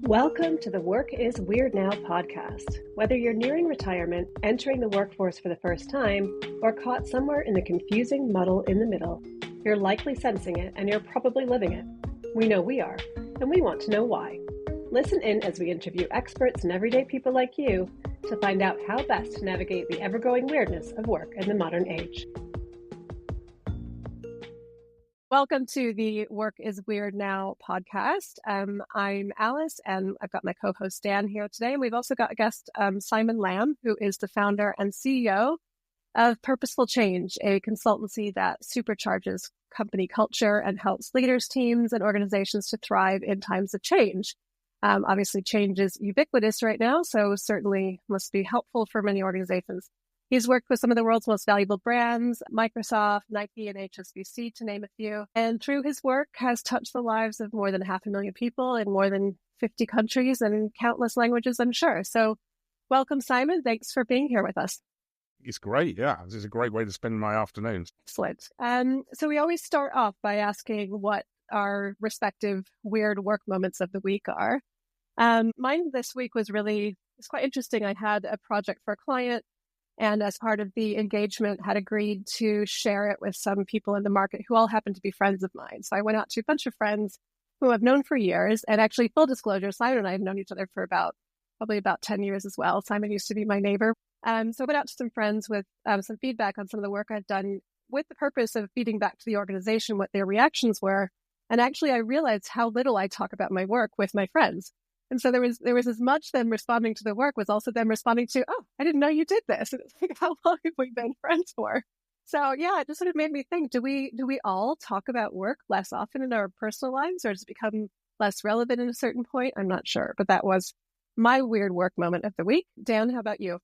Welcome to the Work is Weird Now podcast. Whether you're nearing retirement, entering the workforce for the first time, or caught somewhere in the confusing muddle in the middle, you're likely sensing it and you're probably living it. We know we are, and we want to know why. Listen in as we interview experts and everyday people like you to find out how best to navigate the ever-growing weirdness of work in the modern age. Welcome to the Work is Weird Now podcast. I'm Alice, and I've got my co-host Dan here today. And we've also got a guest, Simon Lamb, who is the founder and CEO of Purposeful Change, a consultancy that supercharges company culture and helps leaders, teams, and organizations to thrive in times of change. Obviously, change is ubiquitous right now, so certainly must be helpful for many organizations. He's worked with some of the world's most valuable brands, Microsoft, Nike, and HSBC, to name a few. And through his work, has touched the lives of more than 500,000 people in more than 50 countries and countless languages, I'm sure. So welcome, Simon. Thanks for being here with us. It's great. Yeah, this is a great way to spend my afternoons. Excellent. So we always start off by asking what our respective weird work moments of the week are. Mine this week was quite interesting. I had a project for a client, and as part of the engagement, had agreed to share it with some people in the market who all happen to be friends of mine. So I went out to a bunch of friends who I've known for years. And actually, full disclosure, Simon and I have known each other for probably about 10 years as well. Simon used to be my neighbor. So I went out to some friends with some feedback on some of the work I've done with the purpose of feeding back to the organization what their reactions were. And actually, I realized how little I talk about my work with my friends. And so there was as much them responding to the work was also them responding to, oh, I didn't know you did this. And it's like, how long have we been friends for? So yeah, it just sort of made me think, do we all talk about work less often in our personal lives, or does it become less relevant at a certain point? I'm not sure, but that was my weird work moment of the week. Dan, how about you?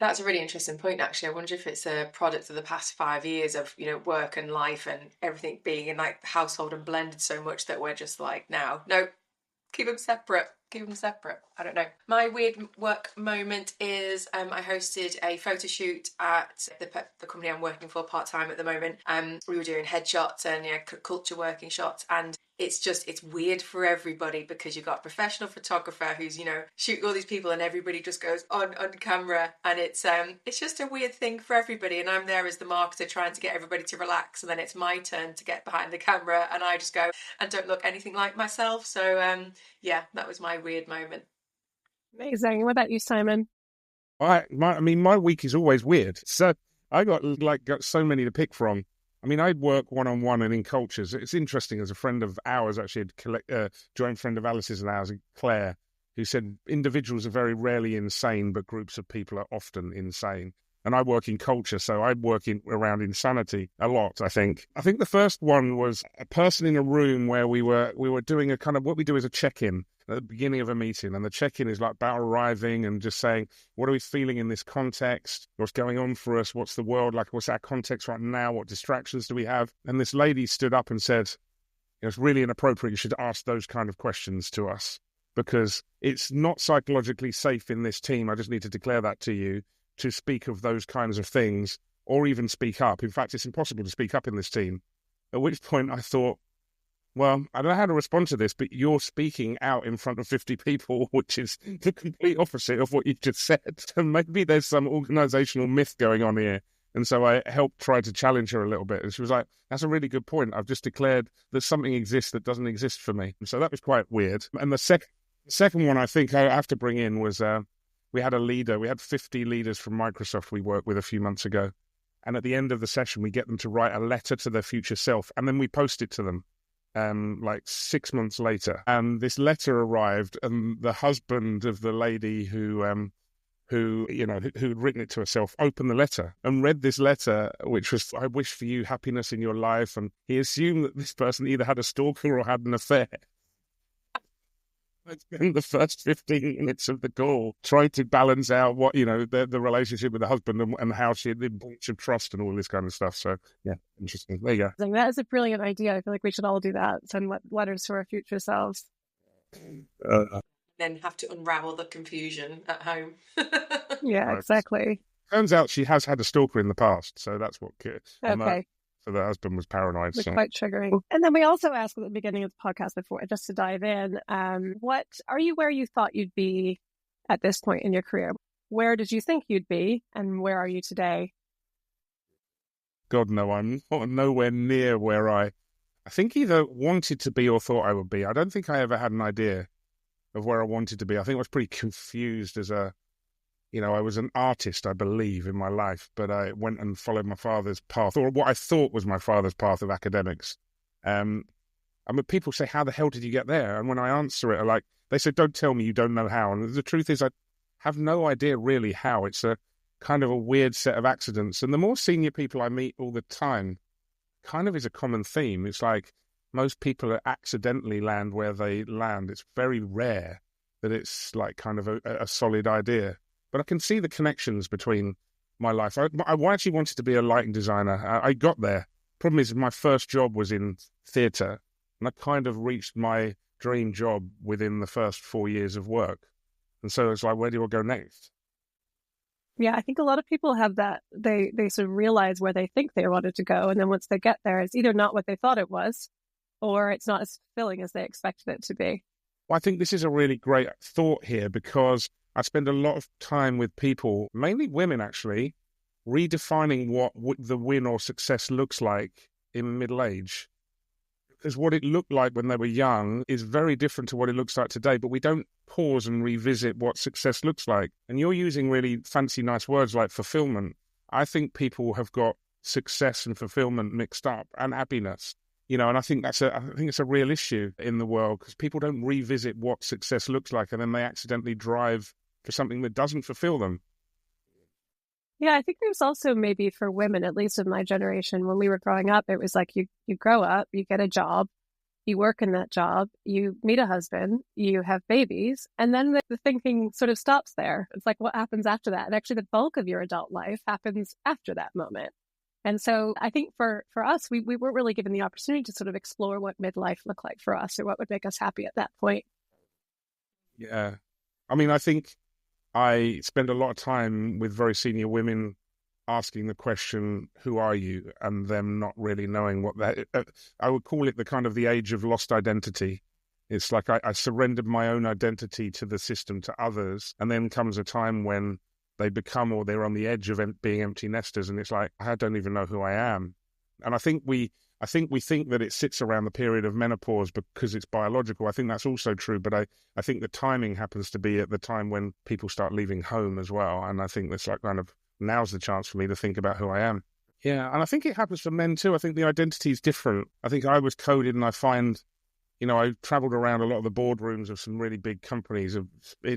That's a really interesting point, actually. I wonder if it's a product of the past 5 years of, work and life and everything being in like the household and blended so much that we're just like, no, keep them separate. I don't know. My weird work moment is I hosted a photo shoot at the company I'm working for part-time at the moment. We were doing headshots and culture working shots, and it's weird for everybody because you've got a professional photographer who's shooting all these people, and everybody just goes on camera, and it's just a weird thing for everybody. And I'm there as the marketer trying to get everybody to relax, and then it's my turn to get behind the camera, and I just go and don't look anything like myself. So that was my weird moment. Amazing. What about you, Simon? My week is always weird. So I got so many to pick from. I mean, I work one-on-one and in cultures. It's interesting, as a friend of ours, actually a joint friend of Alice's and ours, Claire, who said individuals are very rarely insane, but groups of people are often insane. And I work in culture, so I work around insanity a lot, I think. I think the first one was a person in a room where we were doing a kind of, what we do is a check-in at the beginning of a meeting. And the check-in is like about arriving and just saying, what are we feeling in this context? What's going on for us? What's the world like? What's our context right now? What distractions do we have? And this lady stood up and said, it's really inappropriate. You should ask those kind of questions to us because it's not psychologically safe in this team. I just need to declare that to you, to speak of those kinds of things or even speak up. In fact, it's impossible to speak up in this team. At which point I thought, well, I don't know how to respond to this, but you're speaking out in front of 50 people, which is the complete opposite of what you just said. So maybe there's some organizational myth going on here. And so I helped try to challenge her a little bit. And she was like, that's a really good point. I've just declared that something exists that doesn't exist for me. So that was quite weird. And the second one I think I have to bring in was we had a leader. We had 50 leaders from Microsoft we worked with a few months ago. And at the end of the session, we get them to write a letter to their future self. And then we post it to them. 6 months later, and this letter arrived, and the husband of the lady who'd written it to herself opened the letter and read this letter, which was, I wish for you happiness in your life. And he assumed that this person either had a stalker or had an affair. I spent the first 15 minutes of the call trying to balance out what, the relationship with the husband and how the breach of trust and all this kind of stuff. So, yeah, interesting. There you go. That is a brilliant idea. I feel like we should all do that. Send letters to our future selves. Then have to unravel the confusion at home. Yeah, right. Exactly. Turns out she has had a stalker in the past. So that's what... Okay. So the husband was paranoid. They're quite triggering. And then we also asked at the beginning of the podcast before, just to dive in, what are you where you thought you'd be at this point in your career? Where did you think you'd be, and where are you today? God, no, I'm nowhere near where I think either wanted to be or thought I would be. I don't think I ever had an idea of where I wanted to be. I think I was pretty confused as I was an artist, I believe, in my life, but I went and followed my father's path, or what I thought was my father's path of academics. I mean, people say, how the hell did you get there? And when I answer it, they say, don't tell me you don't know how. And the truth is, I have no idea really how. It's a kind of a weird set of accidents. And the more senior people I meet all the time, kind of is a common theme. It's like most people accidentally land where they land. It's very rare that it's like kind of a solid idea. But I can see the connections between my life. I actually wanted to be a lighting designer. I got there. Problem is, my first job was in theatre, and I kind of reached my dream job within the first 4 years of work. And so it's like, where do I go next? Yeah, I think a lot of people have that. They sort of realize where they think they wanted to go, and then once they get there, it's either not what they thought it was, or it's not as fulfilling as they expected it to be. Well, I think this is a really great thought here, because I spend a lot of time with people, mainly women actually, redefining what the win or success looks like in middle age. Because what it looked like when they were young is very different to what it looks like today, but we don't pause and revisit what success looks like. And you're using really fancy, nice words like fulfillment. I think people have got success and fulfillment mixed up, and happiness. And I think it's a real issue in the world, because people don't revisit what success looks like, and then they accidentally drive for something that doesn't fulfill them. Yeah, I think there's also, maybe for women, at least in my generation, when we were growing up, it was like you grow up, you get a job, you work in that job, you meet a husband, you have babies, and then the thinking sort of stops there. It's like, what happens after that? And actually the bulk of your adult life happens after that moment. And so I think for us, we weren't really given the opportunity to sort of explore what midlife looked like for us, or what would make us happy at that point. Yeah. I mean, I think I spend a lot of time with very senior women asking the question, who are you? And them not really knowing what that is. I would call it the kind of the age of lost identity. It's like I surrendered my own identity to the system, to others. And then comes a time when they become, or they're on the edge of being empty nesters. And it's like, I don't even know who I am. And I think we think that it sits around the period of menopause because it's biological. I think that's also true, but I think the timing happens to be at the time when people start leaving home as well. And I think that's like kind of, now's the chance for me to think about who I am. Yeah, and I think it happens for men too. I think the identity is different. I think I was coded, and I find, I traveled around a lot of the boardrooms of some really big companies, of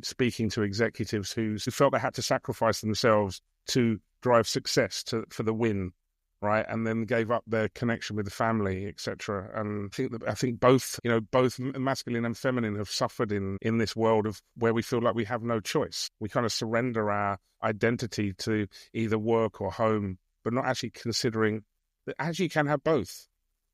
speaking to executives who felt they had to sacrifice themselves to drive success for the win. Right, and then gave up their connection with the family, etc. And I think both masculine and feminine have suffered in this world of where we feel like we have no choice. We kind of surrender our identity to either work or home, but not actually considering that actually you can have both.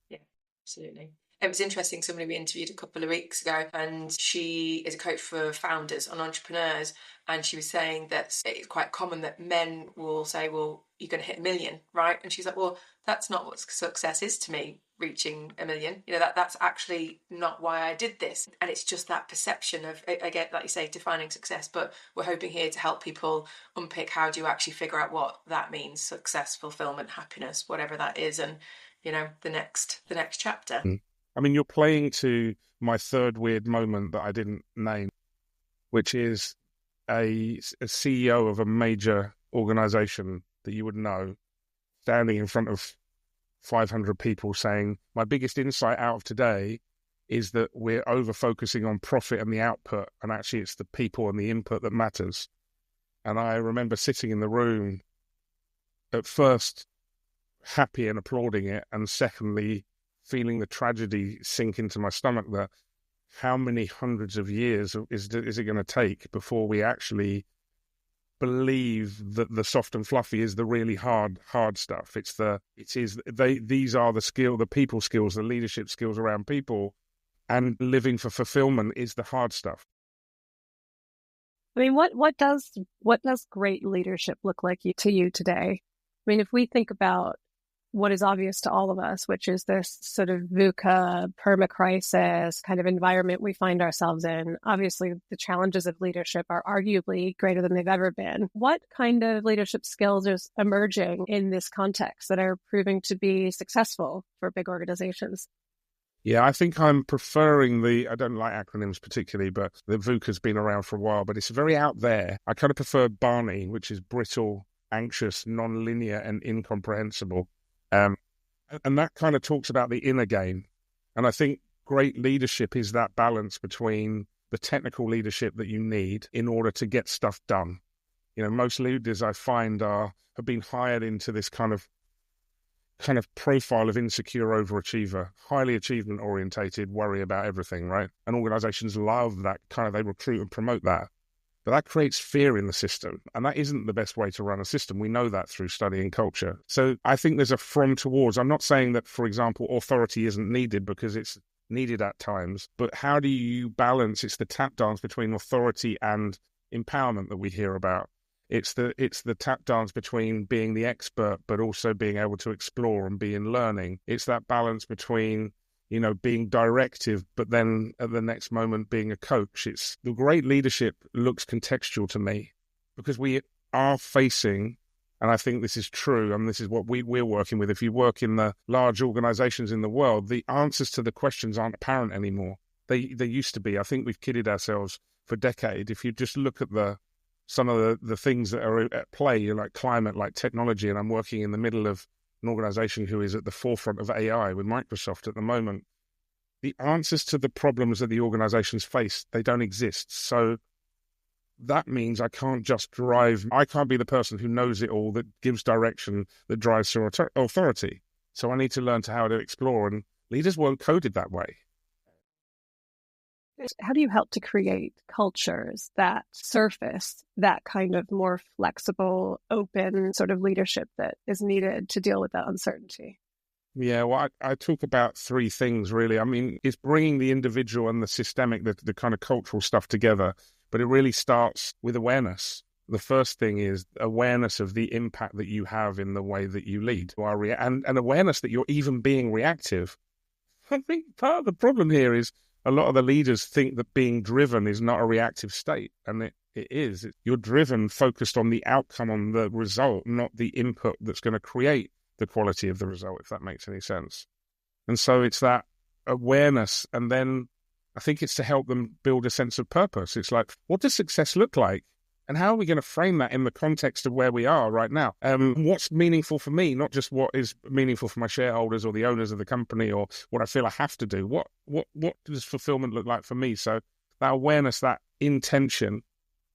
Yeah, absolutely. It was interesting, somebody we interviewed a couple of weeks ago, and she is a coach for founders and entrepreneurs, and she was saying that it's quite common that men will say, well, you're going to hit 1 million, right? And she's like, well, that's not what success is to me, reaching 1 million. That's actually not why I did this. And it's just that perception of, again, like you say, defining success. But we're hoping here to help people unpick, how do you actually figure out what that means: success, fulfillment, happiness, whatever that is, and the next chapter. I mean, you're playing to my third weird moment that I didn't name, which is a CEO of a major organization that you would know, standing in front of 500 people saying, my biggest insight out of today is that we're over-focusing on profit and the output, and actually it's the people and the input that matters. And I remember sitting in the room, at first happy and applauding it, and secondly feeling the tragedy sink into my stomach, that how many hundreds of years is it going to take before we actually believe that the soft and fluffy is the really hard stuff. These are the people skills, the leadership skills around people, and living for fulfillment is the hard stuff. I mean, what does great leadership look like to you today? I mean, if we think about what is obvious to all of us, which is this sort of VUCA, permacrisis kind of environment we find ourselves in. Obviously, the challenges of leadership are arguably greater than they've ever been. What kind of leadership skills are emerging in this context that are proving to be successful for big organizations? Yeah, I think I'm preferring I don't like acronyms particularly, but the VUCA's been around for a while, but it's very out there. I kind of prefer Barney, which is brittle, anxious, non-linear, and incomprehensible. And that kind of talks about the inner game. And I think great leadership is that balance between the technical leadership that you need in order to get stuff done. Most leaders I find have been hired into this kind of profile of insecure overachiever, highly achievement orientated, worry about everything, right? And organizations love that they recruit and promote that. But that creates fear in the system. And that isn't the best way to run a system. We know that through studying culture. So I think there's a from towards. I'm not saying that, for example, authority isn't needed, because it's needed at times. But how do you balance? It's the tap dance between authority and empowerment that we hear about. It's the tap dance between being the expert, but also being able to explore and be in learning. It's that balance between being directive, but then at the next moment being a coach. It's the great leadership looks contextual to me, because we are facing, and I think this is true, and this is what we're working with. If you work in the large organizations in the world, the answers to the questions aren't apparent anymore. They used to be. I think we've kidded ourselves for decades. If you just look at some of the things that are at play, like climate, like technology, and I'm working in the middle of an organization who is at the forefront of AI with Microsoft at the moment. The answers to the problems that the organizations face, they don't exist. So that means I can't be the person who knows it all, that gives direction, that drives through authority. So I need to learn how to explore, and leaders weren't coded that way. How do you help to create cultures that surface that kind of more flexible, open sort of leadership that is needed to deal with that uncertainty? Yeah, well, I talk about three things, really. I mean, it's bringing the individual and the systemic, the kind of cultural stuff together, but it really starts with awareness. The first thing is awareness of the impact that you have in the way that you lead, and awareness that you're even being reactive. I think part of the problem here is a lot of the leaders think that being driven is not a reactive state, and it is. You're driven, focused on the outcome, on the result, not the input that's going to create the quality of the result, if that makes any sense. And so it's that awareness, and then I think it's to help them build a sense of purpose. It's like, what does success look like? And how are we going to frame that in the context of where we are right now? What's meaningful for me, not just what is meaningful for my shareholders or the owners of the company, or what I feel I have to do. What does fulfillment look like for me? So that awareness, that intention,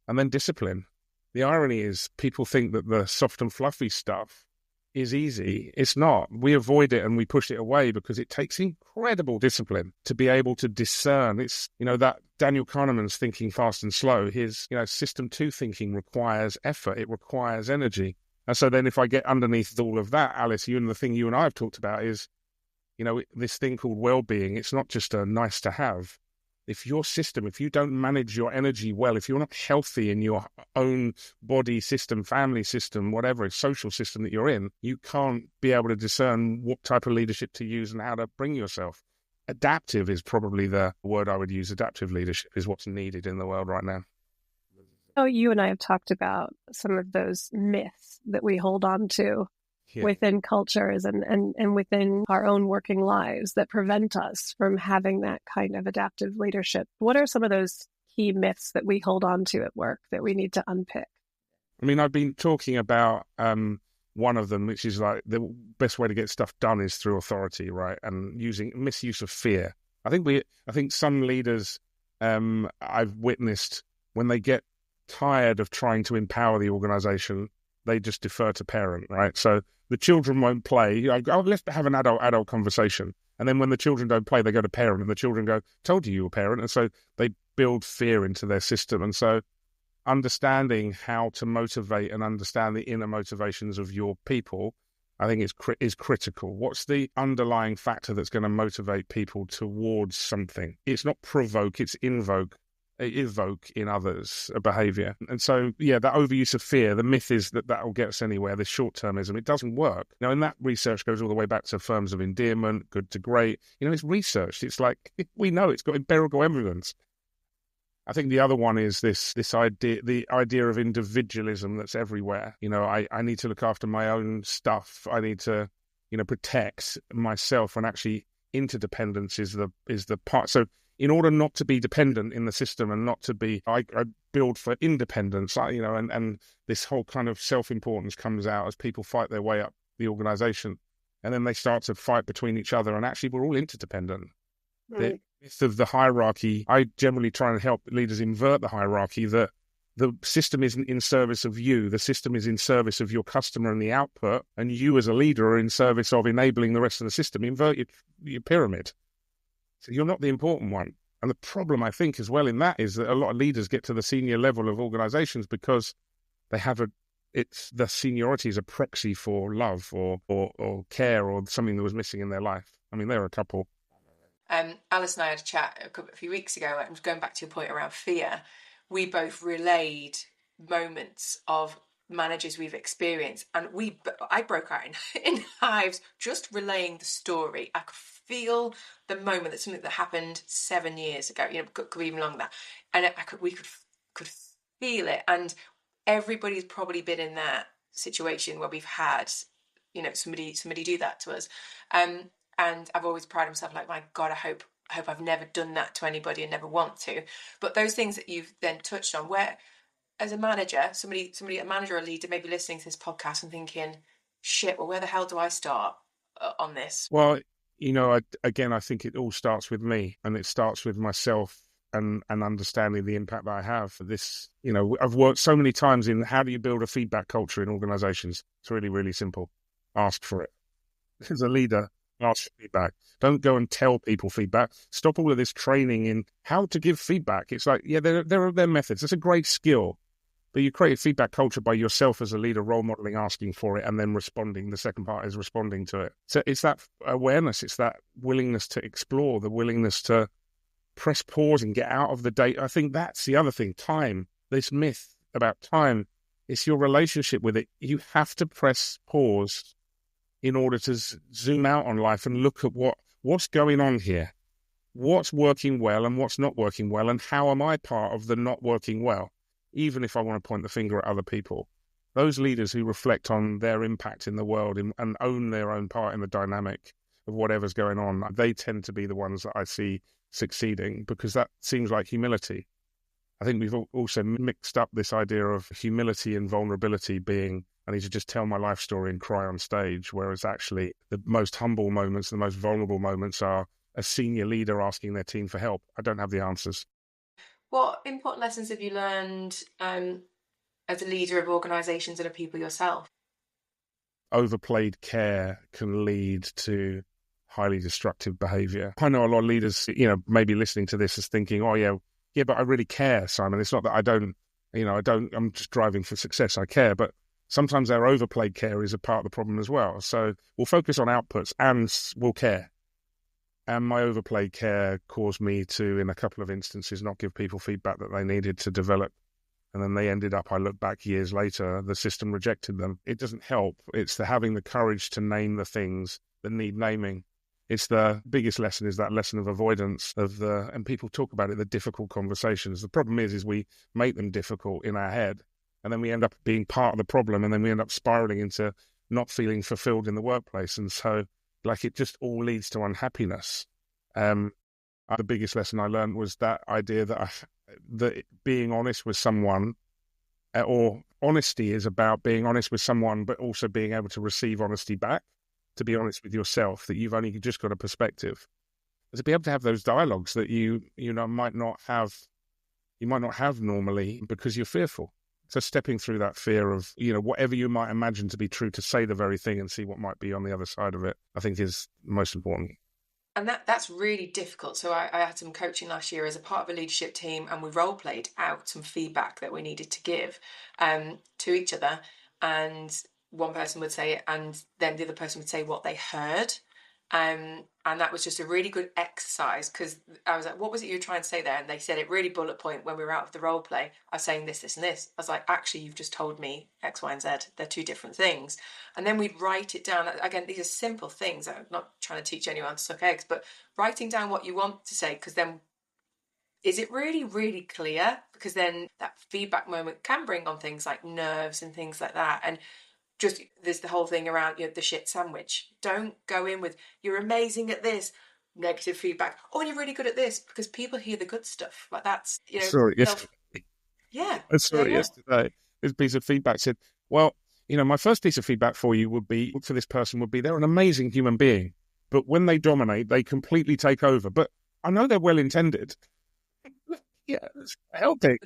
and then discipline. The irony is people think that the soft and fluffy stuff is easy. It's not. We avoid it and we push it away because it takes incredible discipline to be able to discern. It's, that Daniel Kahneman's Thinking Fast and Slow, his, system 2 thinking requires effort. It requires energy. And so then if I get underneath all of that, Alice, the thing you and I have talked about is, this thing called well-being. It's not just a nice to have. If you don't manage your energy well, if you're not healthy in your own body system, family system, whatever social system that you're in, you can't be able to discern what type of leadership to use and how to bring yourself. Adaptive is probably the word I would use. Adaptive leadership is what's needed in the world right now. Oh, you and I have talked about some of those myths that we hold on to within cultures and within our own working lives that prevent us from having that kind of adaptive leadership. What are some of those key myths that we hold on to at work that we need to unpick? I mean, I've been talking about one of them, which is like the best way to get stuff done is through authority, right? And misuse of fear. I think some leaders I've witnessed, when they get tired of trying to empower the organization, they just defer to parent, right? So the children won't play. Let's have an adult conversation. And then when the children don't play, they go to parent, and the children go, told you were a parent. And so they build fear into their system. And so understanding how to motivate and understand the inner motivations of your people, I think is critical. What's the underlying factor that's going to motivate people towards something? It's not provoke, it's invoke. evoke in others a behavior. And so, that overuse of fear, the myth is that will get us anywhere. This short-termism, it doesn't work. Now, and that research goes all the way back to firms of endearment, good to great. It's researched. It's like, we know it's got empirical evidence. I think the other one is this idea, the idea of individualism that's everywhere. I need to look after my own stuff. I need to, protect myself, and actually interdependence is the part. So in order not to be dependent in the system and not to be, I build for independence, and this whole kind of self-importance comes out as people fight their way up the organisation. And then they start to fight between each other, and actually we're all interdependent. The myth of the hierarchy, I generally try and help leaders invert the hierarchy, that the system isn't in service of you. The system is in service of your customer and the output, and you as a leader are in service of enabling the rest of the system. Invert your pyramid. So you're not the important one. And the problem, I think, as well in that is that a lot of leaders get to the senior level of organizations because they have the seniority is a proxy for love or care or something that was missing in their life. I mean, there are a couple. Alice and I had a chat a few weeks ago, and going back to your point around fear, we both relayed moments of managers we've experienced, and I broke out in hives just relaying the story. I could feel the moment that something that happened 7 years ago, could be even longer than that, and we could feel it. And everybody's probably been in that situation where we've had, somebody do that to us, and I've always prided myself, like, my God, I hope I've never done that to anybody and never want to. But those things that you've then touched on, where as a manager, a manager or a leader may be listening to this podcast and thinking, shit, well, where the hell do I start on this? Well, I think it all starts with me, and it starts with myself and understanding the impact that I have for this. I've worked so many times in how do you build a feedback culture in organizations. It's really, really simple. Ask for it. As a leader, ask for feedback. Don't go and tell people feedback. Stop all of this training in how to give feedback. It's like, there are methods. It's a great skill. But you create a feedback culture by yourself as a leader, role modeling, asking for it, and then responding. The second part is responding to it. So it's that awareness. It's that willingness to explore, the willingness to press pause and get out of the data. I think that's the other thing. Time, this myth about time, it's your relationship with it. You have to press pause in order to zoom out on life and look at what's going on here. What's working well and what's not working well, and how am I part of the not working well? Even if I want to point the finger at other people. Those leaders who reflect on their impact in the world and own their own part in the dynamic of whatever's going on, they tend to be the ones that I see succeeding, because that seems like humility. I think we've also mixed up this idea of humility and vulnerability being, I need to just tell my life story and cry on stage, whereas actually the most humble moments, the most vulnerable moments are a senior leader asking their team for help. I don't have the answers. What important lessons have you learned as a leader of organisations and of people yourself? Overplayed care can lead to highly destructive behaviour. I know a lot of leaders, maybe listening to this is thinking, oh yeah, but I really care, Simon. It's not that I don't, I'm just driving for success. I care, but sometimes our overplayed care is a part of the problem as well. So we'll focus on outputs and we'll care. And my overplayed care caused me to, in a couple of instances, not give people feedback that they needed to develop. And then they ended up, I look back years later, the system rejected them. It doesn't help. It's having the courage to name the things that need naming. It's the biggest lesson is that lesson of avoidance and people talk about it, the difficult conversations. The problem is we make them difficult in our head, and then we end up being part of the problem, and then we end up spiraling into not feeling fulfilled in the workplace. And so, it just all leads to unhappiness. The biggest lesson I learned was that idea that being honest with someone, or honesty is about being honest with someone, but also being able to receive honesty back, to be honest with yourself, that you've only just got a perspective. And to be able to have those dialogues that you might not have normally because you're fearful. So stepping through that fear of, whatever you might imagine to be true, to say the very thing and see what might be on the other side of it, I think is most important. And that's really difficult. So I had some coaching last year as a part of a leadership team, and we role played out some feedback that we needed to give to each other. And one person would say it, and then the other person would say what they heard. And that was just a really good exercise, because I was like, what was it you were trying to say there? And they said it really bullet point when we were out of the role play. I was saying this, this, and this. I was like, actually, you've just told me X, Y, and Z. They're two different things. And then we'd write it down. Again, these are simple things. I'm not trying to teach anyone to suck eggs, but writing down what you want to say, because then is it really, really clear? Because then that feedback moment can bring on things like nerves and things like that. And just there's the whole thing around, you know, the shit sandwich. Don't go in with, you're amazing at this, negative feedback. Oh, and you're really good at this, because people hear the good stuff. Like that's, you know. Sorry, yesterday. Yeah. I saw it yesterday. This piece of feedback said, well, you know, my first piece of feedback for you would be, for this person would be, they're an amazing human being, but when they dominate, they completely take over. But I know they're well-intended. Yeah, it's helping.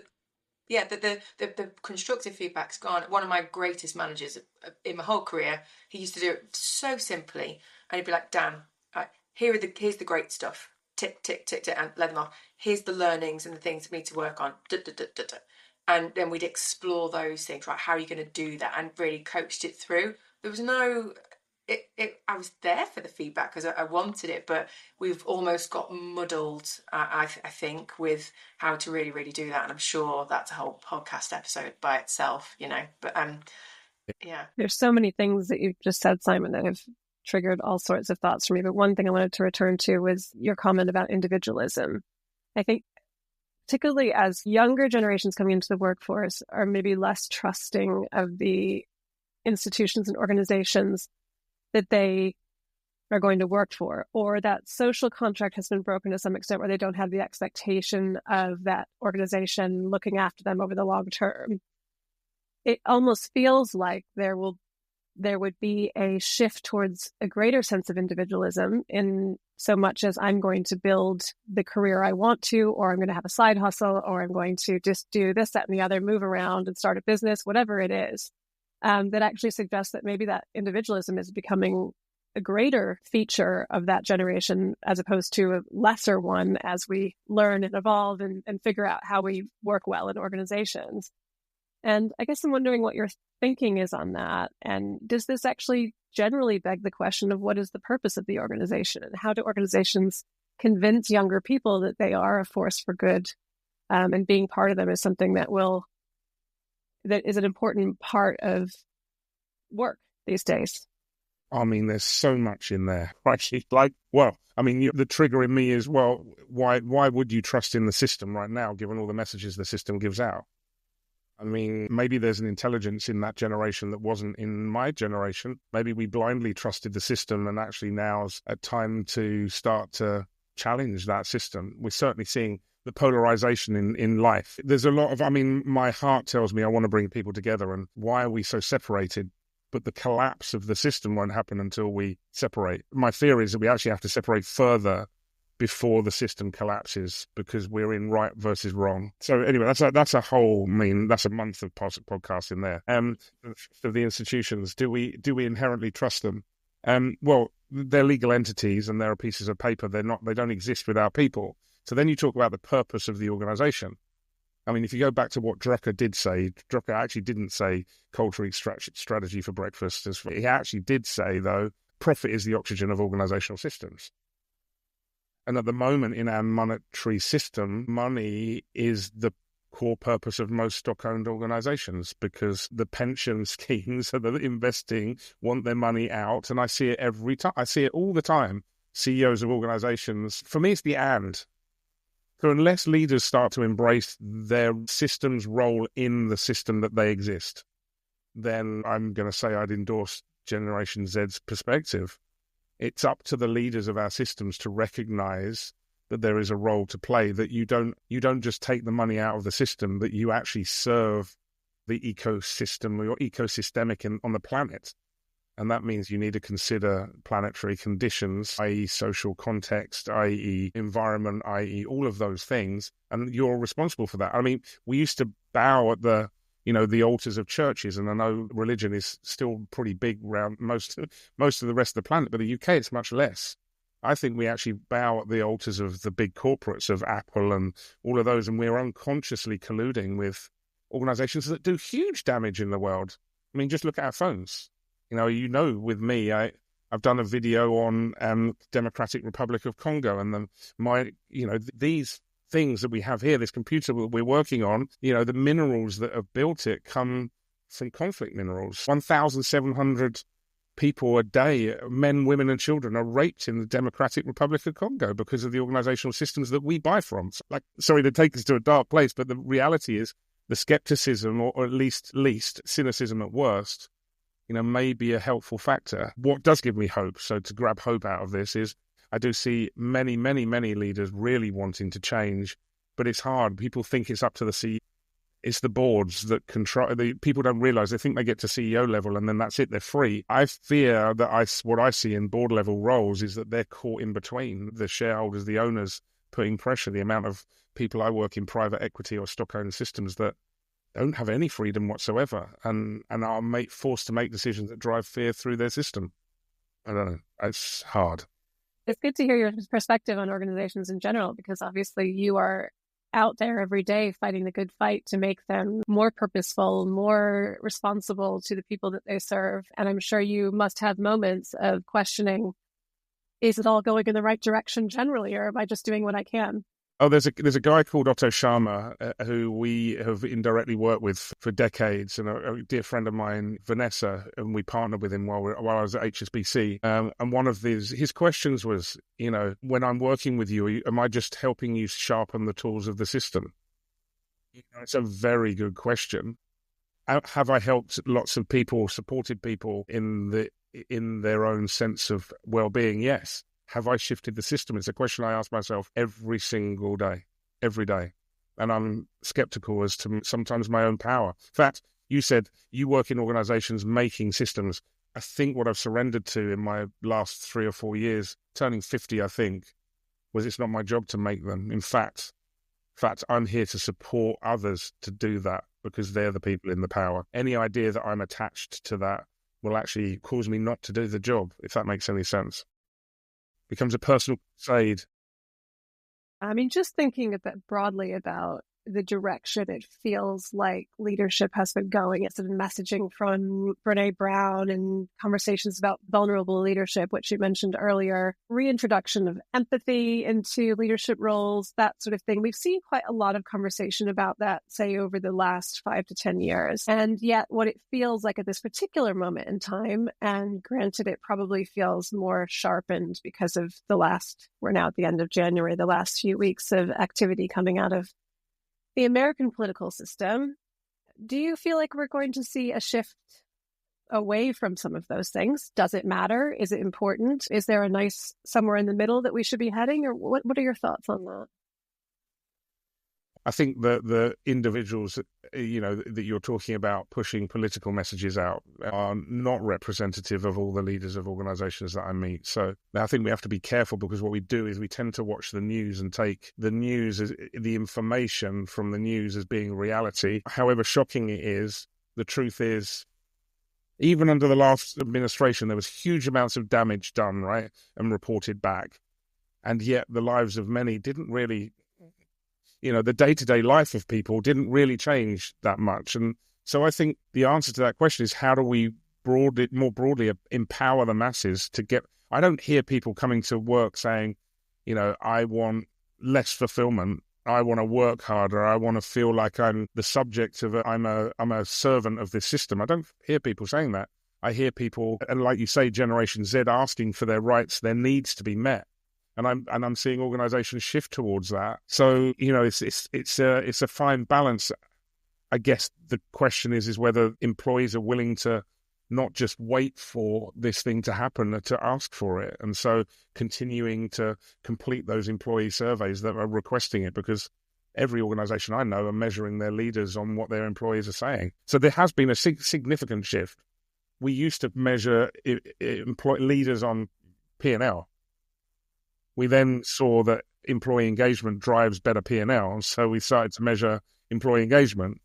Yeah, the constructive feedback's gone. One of my greatest managers in my whole career, he used to do it so simply, and he'd be like, Dan, right, here's the great stuff. Tick, tick, tick, tick, and let them off. Here's the learnings and the things we need to work on. Da, da, da, da, da. And then we'd explore those things, right? How are you going to do that? And really coached it through. There was no... I was there for the feedback because I wanted it, but we've almost got muddled, I think, with how to really, really do that. And I'm sure that's a whole podcast episode by itself, you know. But yeah. There's so many things that you've just said, Simon, that have triggered all sorts of thoughts for me. But one thing I wanted to return to was your comment about individualism. I think particularly as younger generations coming into the workforce are maybe less trusting of the institutions and organizations that they are going to work for, or that social contract has been broken to some extent where they don't have the expectation of that organization looking after them over the long term. It almost feels like there would be a shift towards a greater sense of individualism, in so much as I'm going to build the career I want to, or I'm going to have a side hustle, or I'm going to just do this, that, and the other, move around and start a business, whatever it is. That actually suggests that maybe that individualism is becoming a greater feature of that generation as opposed to a lesser one as we learn and evolve and figure out how we work well in organizations. And I guess I'm wondering what your thinking is on that. And does this actually generally beg the question of what is the purpose of the organization, and how do organizations convince younger people that they are a force for good, and being part of them is something that is an important part of work these days? I mean, there's so much in there. Actually, like, well, I mean, the trigger in me is, well, why would you trust in the system right now, given all the messages the system gives out? I mean, maybe there's an intelligence in that generation that wasn't in my generation. Maybe we blindly trusted the system, and actually now's a time to start to challenge that system. We're certainly seeing the polarization in life. There's a lot of, I mean, my heart tells me I want to bring people together, and why are we so separated? But the collapse of the system won't happen until we separate. My fear is that we actually have to separate further before the system collapses, because we're in right versus wrong. So anyway, that's a whole, I mean, that's a month of podcast in there. For the institutions, do we inherently trust them? Well, they're legal entities and they're pieces of paper. They don't exist without people. So then you talk about the purpose of the organization. I mean, if you go back to what Drucker did say, Drucker actually didn't say culture strategy for breakfast. He actually did say, though, profit is the oxygen of organizational systems. And at the moment in our monetary system, money is the core purpose of most stock-owned organizations, because the pension schemes that are investing want their money out. And I see it every time. I see it all the time. CEOs of organizations, for me, it's the and. So unless leaders start to embrace their system's role in the system that they exist, then I'm going to say I'd endorse Generation Z's perspective. It's up to the leaders of our systems to recognize that there is a role to play, that you don't just take the money out of the system, that you actually serve the ecosystem or ecosystemic on the planet. And that means you need to consider planetary conditions, i.e. social context, i.e. environment, i.e. all of those things. And you're responsible for that. I mean, we used to bow at the altars of churches, and I know religion is still pretty big around most of the rest of the planet, but the UK, it's much less. I think we actually bow at the altars of the big corporates, of Apple and all of those, and we're unconsciously colluding with organizations that do huge damage in the world. I mean, just look at our phones. With me, I I've done a video on Democratic Republic of Congo, and these things that we have here, this computer we're working on, the minerals that have built it come from conflict minerals. 1,700 people a day, men, women, and children, are raped in the Democratic Republic of Congo because of the organizational systems that we buy from. Sorry to take us to a dark place, but the reality is the skepticism, or at least cynicism at worst, may be a helpful factor. What does give me hope, so to grab hope out of this, is I do see many, many, many leaders really wanting to change, but it's hard. People think it's up to the CEO. It's the boards that control. People don't realize, they think they get to CEO level and then that's it, they're free. I fear that what I see in board level roles is that they're caught in between the shareholders, the owners, putting pressure. The amount of people I work in private equity or stock-owned systems that don't have any freedom whatsoever and are forced to make decisions that drive fear through their system. I don't know. It's hard. It's good to hear your perspective on organizations in general, because obviously you are out there every day fighting the good fight to make them more purposeful, more responsible to the people that they serve. And I'm sure you must have moments of questioning, is it all going in the right direction generally, or am I just doing what I can? Oh, there's a guy called Otto Sharma who we have indirectly worked with for decades, and a dear friend of mine, Vanessa, and we partnered with him while I was at HSBC. And one of his questions was, when I'm working with you, am I just helping you sharpen the tools of the system? It's a very good question. Have I helped lots of people, supported people in their own sense of well-being? Yes. Have I shifted the system? It's a question I ask myself every single day, every day. And I'm skeptical as to sometimes my own power. In fact, you said you work in organizations making systems. I think what I've surrendered to in my last 3 or 4 years, turning 50, I think, was it's not my job to make them. In fact, I'm here to support others to do that because they're the people in the power. Any idea that I'm attached to that will actually cause me not to do the job, if that makes any sense. Becomes a personal crusade. I mean, just thinking a bit broadly about the direction it feels like leadership has been going. It's been messaging from Brene Brown and conversations about vulnerable leadership, which you mentioned earlier, reintroduction of empathy into leadership roles, that sort of thing. We've seen quite a lot of conversation about that, say, over the last 5 to 10 years. And yet what it feels like at this particular moment in time, and granted, it probably feels more sharpened because of we're now at the end of January, the last few weeks of activity coming out of the American political system. Do you feel like we're going to see a shift away from some of those things? Does it matter? Is it important? Is there a nice somewhere in the middle that we should be heading? Or what are your thoughts on that? I think the individuals, that you're talking about pushing political messages out are not representative of all the leaders of organizations that I meet. So I think we have to be careful, because what we do is we tend to watch the news and take the news, the information from the news, as being reality. However shocking it is, the truth is, even under the last administration, there was huge amounts of damage done, right, and reported back. And yet the lives of many didn't really, the day-to-day life of people didn't really change that much. And so I think the answer to that question is, how do we more broadly empower the masses to get... I don't hear people coming to work saying, I want less fulfillment, I want to work harder, I want to feel like I'm the subject of I'm a servant of this system. I don't hear people saying that. I hear people, and like you say, Generation Z, asking for their rights, their needs to be met. And I'm seeing organizations shift towards that. So, it's a fine balance. I guess the question is whether employees are willing to not just wait for this thing to happen, to ask for it. And so continuing to complete those employee surveys that are requesting it, because every organization I know are measuring their leaders on what their employees are saying. So there has been a significant shift. We used to measure leaders on P&L. We then saw that employee engagement drives better P&L, so we started to measure employee engagement.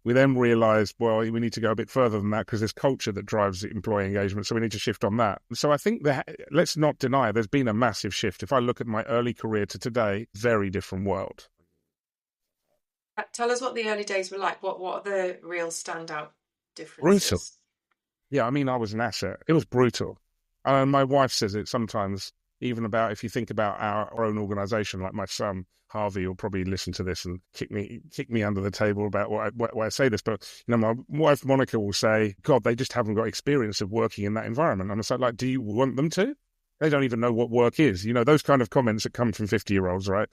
We then realized, well, we need to go a bit further than that, because there's culture that drives employee engagement, so we need to shift on that. So I think that, let's not deny, there's been a massive shift. If I look at my early career to today, very different world. Tell us what the early days were like. What are the real standout differences? Brutal. Yeah, I mean, I was an asset. It was brutal. And my wife says it sometimes, even about if you think about our own organisation, like my son Harvey will probably listen to this and kick me under the table about why I say this. But my wife Monica will say, "God, they just haven't got experience of working in that environment." And it's like, do you want them to? They don't even know what work is. Those kind of comments that come from 50-year-olds, right?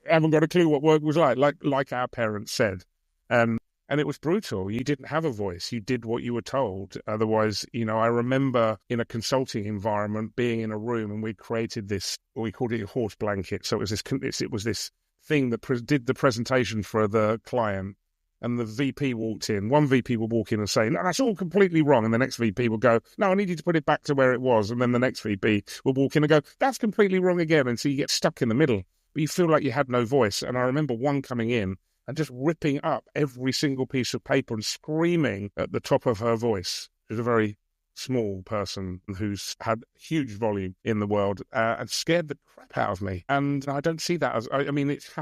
Haven't got a clue what work was like our parents said. And it was brutal. You didn't have a voice. You did what you were told. Otherwise, I remember in a consulting environment being in a room and we created this, we called it a horse blanket. So it was this thing that did the presentation for the client. And the VP walked in. One VP would walk in and say, "No, that's all completely wrong." And the next VP would go, "No, I need you to put it back to where it was." And then the next VP would walk in and go, "That's completely wrong again." And so you get stuck in the middle. But you feel like you had no voice. And I remember one coming in and just ripping up every single piece of paper and screaming at the top of her voice. She was a very small person who's had huge volume in the world and scared the crap out of me. And I don't see that as, it's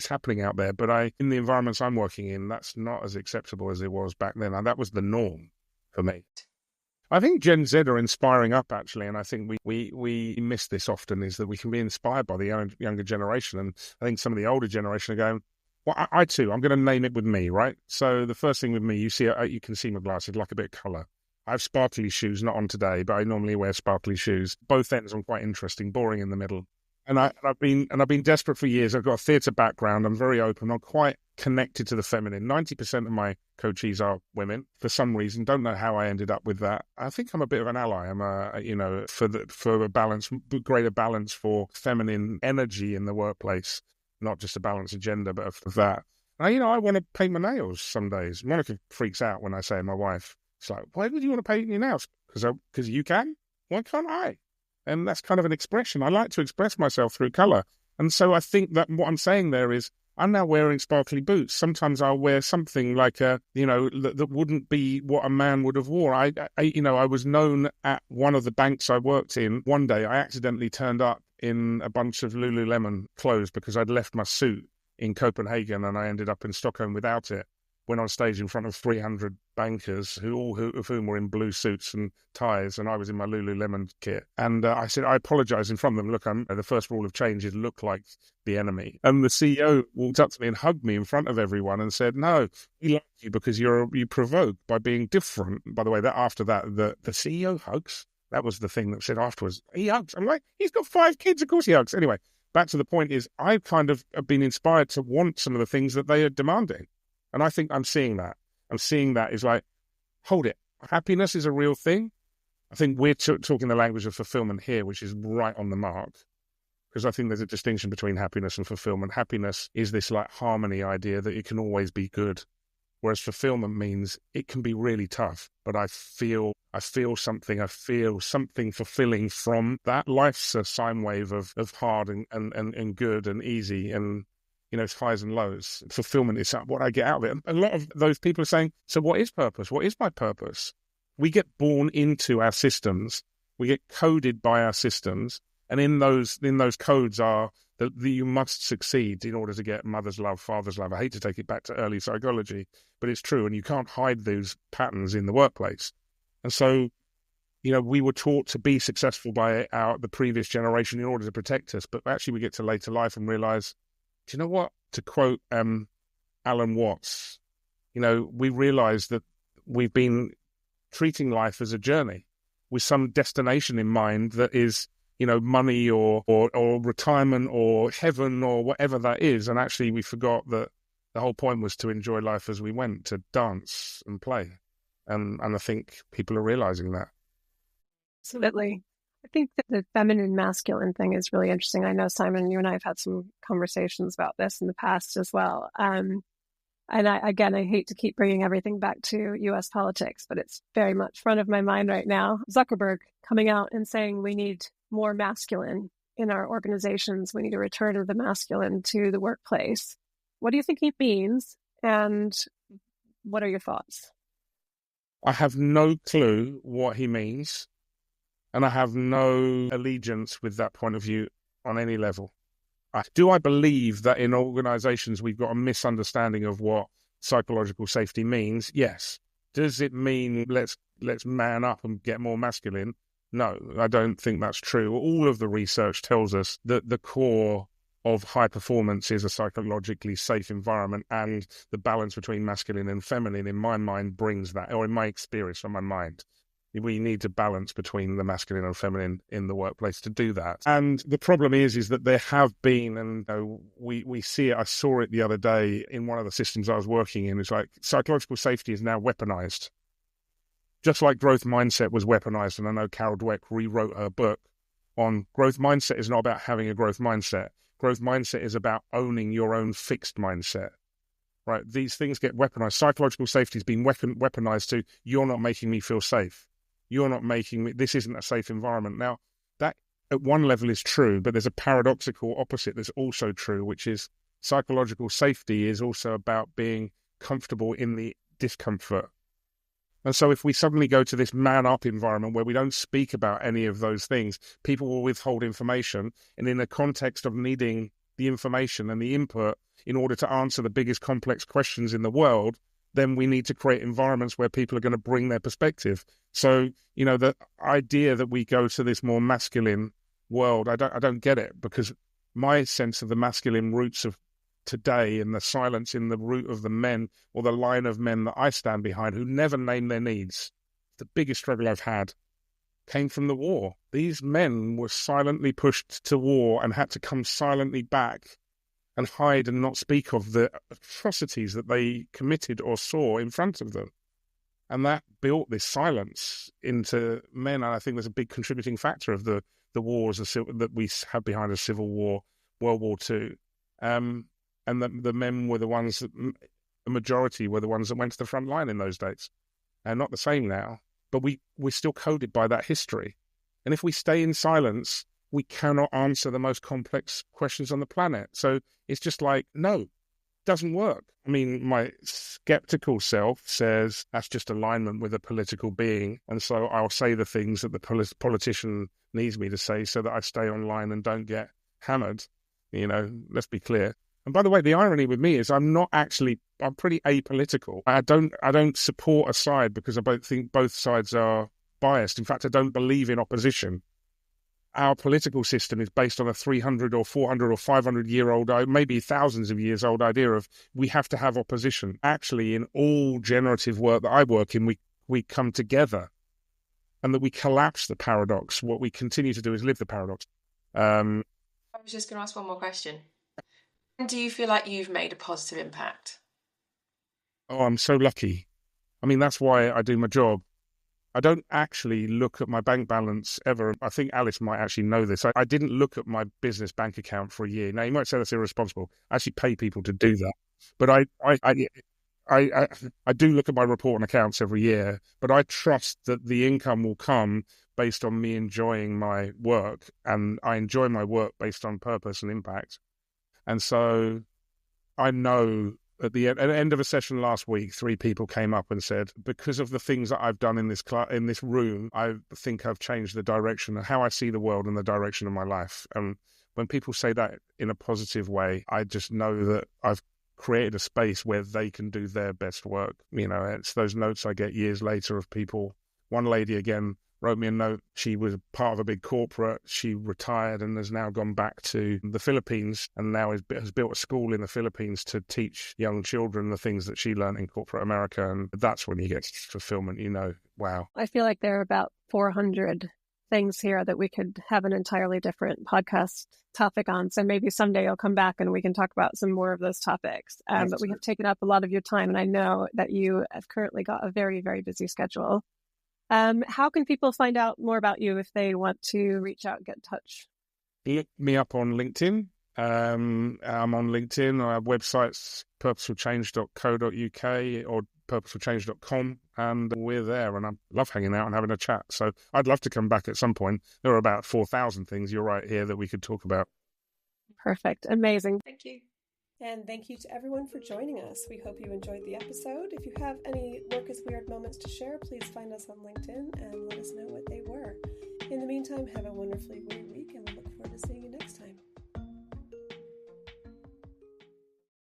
happening out there, but in the environments I'm working in, that's not as acceptable as it was back then. And that was the norm for me. I think Gen Z are inspiring up, actually, and I think we miss this often, is that we can be inspired by the younger generation. And I think some of the older generation are going, well, I too, I'm going to name it with me, right? So the first thing with me, you can see my glasses, like a bit of colour. I have sparkly shoes, not on today, but I normally wear sparkly shoes. Both ends are quite interesting, boring in the middle. And I've been desperate for years. I've got a theatre background. I'm very open. I'm quite connected to the feminine. 90% of my coachees are women for some reason. Don't know how I ended up with that. I think I'm a bit of an ally. I'm for a balance, greater balance for feminine energy in the workplace, not just a balanced agenda, but of that. I want to paint my nails some days. Monica freaks out when I say my wife. It's like, why would you want to paint your nails? Because you can? Why can't I? And that's kind of an expression. I like to express myself through colour. And so I think that what I'm saying there is I'm now wearing sparkly boots. Sometimes I'll wear something like that wouldn't be what a man would have worn. I was known at one of the banks I worked in. One day I accidentally turned up in a bunch of Lululemon clothes because I'd left my suit in Copenhagen and I ended up in Stockholm without it. Went on stage in front of 300 bankers, all of whom were in blue suits and ties, and I was in my Lululemon kit. And I said, I apologise in front of them. Look, the first rule of change is look like the enemy. And the CEO walked up to me and hugged me in front of everyone and said, "No, we like you because you provoke by being different." By the way, after that, the CEO hugs. That was the thing that said afterwards, he hugs. I'm like, he's got 5 kids, of course he hugs. Anyway, back to the point is I kind of have been inspired to want some of the things that they are demanding. And I think I'm seeing that. I'm seeing that is like, hold it. Happiness is a real thing. I think we're talking the language of fulfillment here, which is right on the mark. Because I think there's a distinction between happiness and fulfillment. Happiness is this like harmony idea that it can always be good. Whereas fulfillment means it can be really tough, but I feel something fulfilling from that. Life's a sine wave of hard and good and easy and, it's highs and lows. Fulfillment is what I get out of it. A lot of those people are saying, so what is purpose? What is my purpose? We get born into our systems. We get coded by our systems. And in those codes are that you must succeed in order to get mother's love, father's love. I hate to take it back to early psychology, but it's true. And you can't hide those patterns in the workplace. And so, we were taught to be successful by the previous generation in order to protect us. But actually we get to later life and realize, do you know what? To quote Alan Watts, we realize that we've been treating life as a journey with some destination in mind that is, money or retirement or heaven or whatever that is. And actually we forgot that the whole point was to enjoy life as we went, to dance and play. And I think people are realizing that. Absolutely. I think that the feminine masculine thing is really interesting. I know, Simon, you and I have had some conversations about this in the past as well. And I hate to keep bringing everything back to U.S. politics, but it's very much front of my mind right now. Zuckerberg coming out and saying we need more masculine in our organizations. We need a return of the masculine to the workplace. What do you think he means? And what are your thoughts? I have no clue what he means. And I have no allegiance with that point of view on any level. Do I believe that in organizations we've got a misunderstanding of what psychological safety means? Yes. Does it mean let's man up and get more masculine? No, I don't think that's true. All of the research tells us that the core of high performance is a psychologically safe environment, and the balance between masculine and feminine, in my mind, brings that, or in my experience, from my mind. We need to balance between the masculine and feminine in the workplace to do that. And the problem is that there have been, and we see it, I saw it the other day in one of the systems I was working in, it's like psychological safety is now weaponized. Just like growth mindset was weaponized, and I know Carol Dweck rewrote her book on growth mindset is not about having a growth mindset. Growth mindset is about owning your own fixed mindset, right? These things get weaponized. Psychological safety has been weaponized to, you're not making me feel safe. You're not making me, this isn't a safe environment. Now, that at one level is true, but there's a paradoxical opposite that's also true, which is psychological safety is also about being comfortable in the discomfort. And so if we suddenly go to this man-up environment where we don't speak about any of those things, people will withhold information. And in the context of needing the information and the input in order to answer the biggest complex questions in the world, then we need to create environments where people are going to bring their perspective. So, the idea that we go to this more masculine world, I don't get it, because my sense of the masculine roots of today and the silence in the root of the men, or the line of men that I stand behind, who never name their needs. The biggest struggle I've had came from the war. These men were silently pushed to war and had to come silently back and hide and not speak of the atrocities that they committed or saw in front of them. And that built this silence into men. And I think there's a big contributing factor of the wars that we have behind us: Civil War, World War II. And the men were the ones that, the majority were the ones that went to the front line in those days. And not the same now, but we're still coded by that history. And if we stay in silence, we cannot answer the most complex questions on the planet. So it's just like, no, it doesn't work. I mean, my skeptical self says that's just alignment with a political being. And so I'll say the things that the politician needs me to say so that I stay online and don't get hammered. Let's be clear. And by the way, the irony with me is I'm pretty apolitical. I don't support a side because I think both sides are biased. In fact, I don't believe in opposition. Our political system is based on a 300 or 400 or 500-year-old, maybe thousands of years old idea of we have to have opposition. Actually, in all generative work that I work in, we come together, and that we collapse the paradox. What we continue to do is live the paradox. I was just going to ask one more question. Do you feel like you've made a positive impact? Oh, I'm so lucky. I mean, that's why I do my job. I don't actually look at my bank balance ever. I think Alice might actually know this. I didn't look at my business bank account for a year. Now, you might say that's irresponsible. I actually pay people to do that. But I do look at my report and accounts every year, but I trust that the income will come based on me enjoying my work, and I enjoy my work based on purpose and impact. And so I know at the end of a session last week, 3 people came up and said, because of the things that I've done in this room, I think I've changed the direction of how I see the world and the direction of my life. And when people say that in a positive way, I just know that I've created a space where they can do their best work. It's those notes I get years later of people. One lady, again, wrote me a note. She was part of a big corporate. She retired and has now gone back to the Philippines, and now has built a school in the Philippines to teach young children the things that she learned in corporate America. And that's when you get fulfillment, wow. I feel like there are about 400 things here that we could have an entirely different podcast topic on. So maybe someday you'll come back and we can talk about some more of those topics. But we have taken up a lot of your time, and I know that you have currently got a very, very busy schedule. How can people find out more about you if they want to reach out and get in touch? Look me up on LinkedIn. I'm on LinkedIn. I have websites, purposefulchange.co.uk or purposefulchange.com, and we're there, and I love hanging out and having a chat. So I'd love to come back at some point. There are about 4,000 things, you're right, here that we could talk about. Perfect. Amazing. Thank you. And thank you to everyone for joining us. We hope you enjoyed the episode. If you have any work is weird moments to share, please find us on LinkedIn and let us know what they were. In the meantime, have a wonderfully weird week, and we look forward to seeing you